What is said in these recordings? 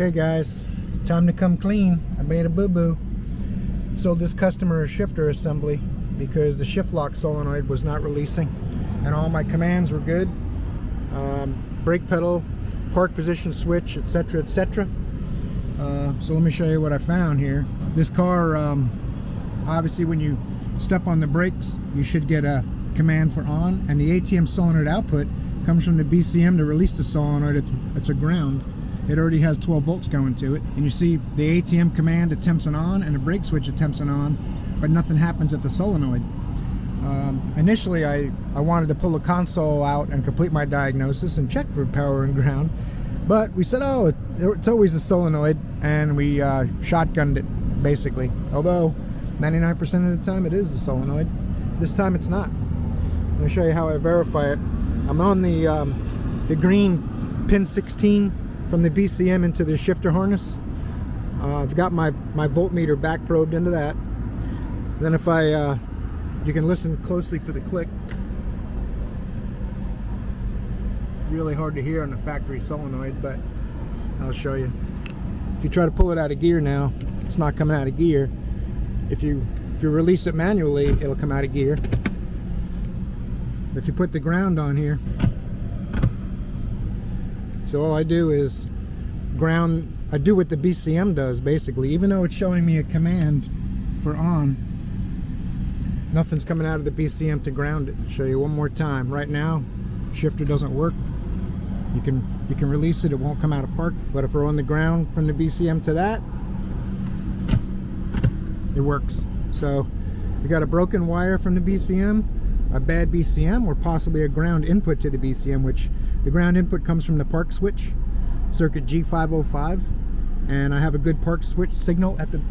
Okay guys, time to come clean. I made a boo-boo. Sold this customer a shifter assembly because the shift lock solenoid was not releasing and all my commands were good. Brake pedal, park position switch, etc, etc. So let me show you what I found here. This car, obviously when you step on the brakes you should get a command for on, and the ATM solenoid output comes from the BCM to release the solenoid. It's a ground. It already has 12 volts going to it, and you see the ATM command attempts an on and the brake switch attempts an on, but nothing happens at the solenoid. Initially I wanted to pull the console out and complete my diagnosis and check for power and ground, but we said, oh, it's always the solenoid, and we shotgunned it basically. Although 99% of the time it is the solenoid, this time it's not. I'm going to show you how I verify it. I'm on the green pin 16 from the BCM into the shifter harness. I've got my voltmeter back probed into that. Then if you can listen closely for the click. Really hard to hear on the factory solenoid, but I'll show you. If you try to pull it out of gear now, it's not coming out of gear. If you release it manually, it'll come out of gear. If you put the ground on here, so all I do is ground. I do what the BCM does basically. Even though it's showing me a command for on, nothing's coming out of the BCM to ground it. Show you one more time. Right now, shifter doesn't work. You can release it, it won't come out of park. But if we're on the ground from the BCM to that, it works. So we got a broken wire from the BCM, a bad BCM, or possibly a ground input to the BCM, which the ground input comes from the park switch, circuit G505, and I have a good park switch signal at the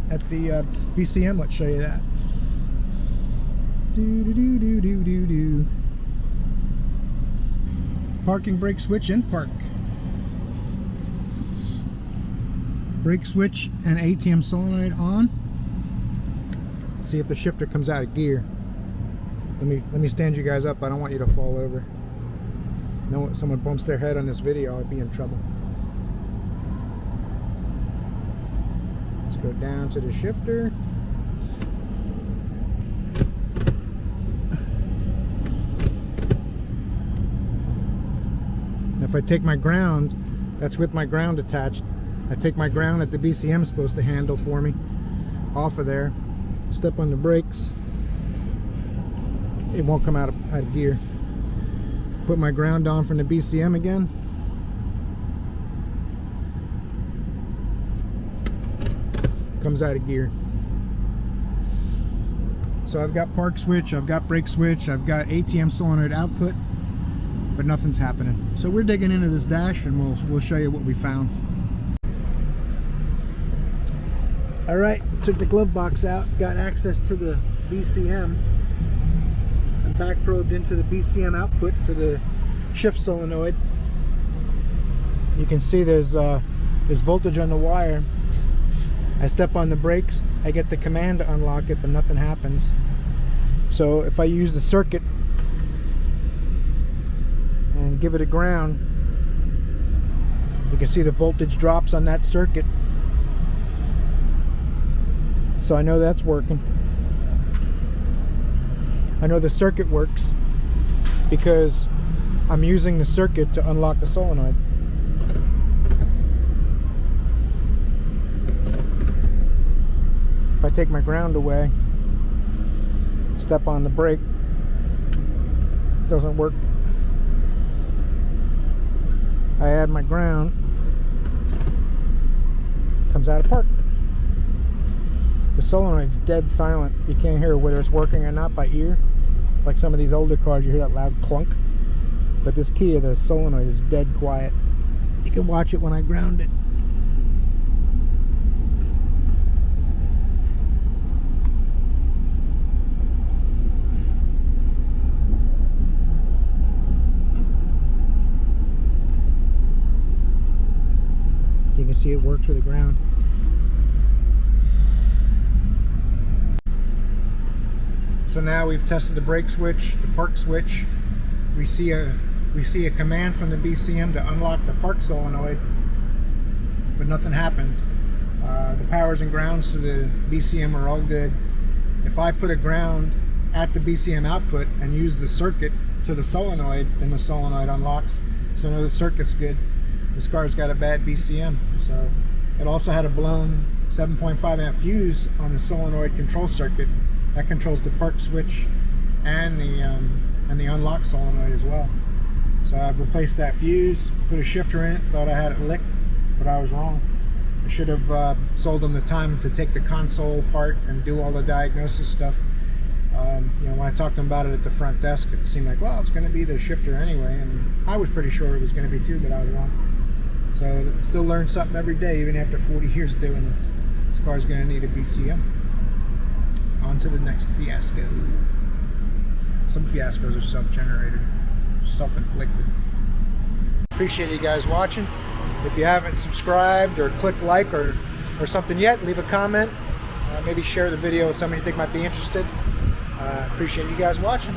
BCM. Let's show you that. Parking brake switch in park. Brake switch and ATM solenoid on. See if the shifter comes out of gear. Let me stand you guys up. I don't want you to fall over. No, if someone bumps their head on this video, I'd be in trouble. Let's go down to the shifter. And if I take my ground, that's with my ground attached. I take my ground that the BCM is supposed to handle for me off of there. Step on the brakes, it won't come out of gear. Put my ground on from the BCM again. Comes out of gear. So I've got park switch, I've got brake switch, I've got ATM solenoid output, but nothing's happening. So we're digging into this dash and we'll show you what we found. Alright, took the glove box out, got access to the BCM, and back probed into the BCM output for the shift solenoid. You can see there's voltage on the wire. I step on the brakes, I get the command to unlock it, but nothing happens. So if I use the circuit and give it a ground, you can see the voltage drops on that circuit. So I know that's working. I know the circuit works because I'm using the circuit to unlock the solenoid. If I take my ground away, step on the brake, it doesn't work. I add my ground, comes out of park. The solenoid's dead silent. You can't hear whether it's working or not by ear. Like some of these older cars, you hear that loud clunk. But this Kia, the solenoid is dead quiet. You can watch it when I ground it. You can see it works with the ground. So now we've tested the brake switch, the park switch. We see a command from the BCM to unlock the park solenoid. but nothing happens. The powers and grounds to the BCM are all good. If I put a ground at the BCM output and use the circuit to the solenoid, then the solenoid unlocks. So I know the circuit's good. This car's got a bad BCM. So it also had a blown 7.5 amp fuse on the solenoid control circuit. That controls the park switch and the unlock solenoid as well. So I've replaced that fuse, put a shifter in it, thought I had it licked, but I was wrong. I should have sold them the time to take the console apart and do all the diagnosis stuff. You know, when I talked to them about it at the front desk, it seemed like, well, it's going to be the shifter anyway, and I was pretty sure it was going to be too, but I was wrong. So still learn something every day, even after 40 years doing this. This car's going to need a BCM. On to the next fiasco. Some fiascos are self-generated, self-inflicted. Appreciate you guys watching. If you haven't subscribed or clicked like or something yet, leave a comment. Maybe share the video with somebody you think might be interested. Appreciate you guys watching.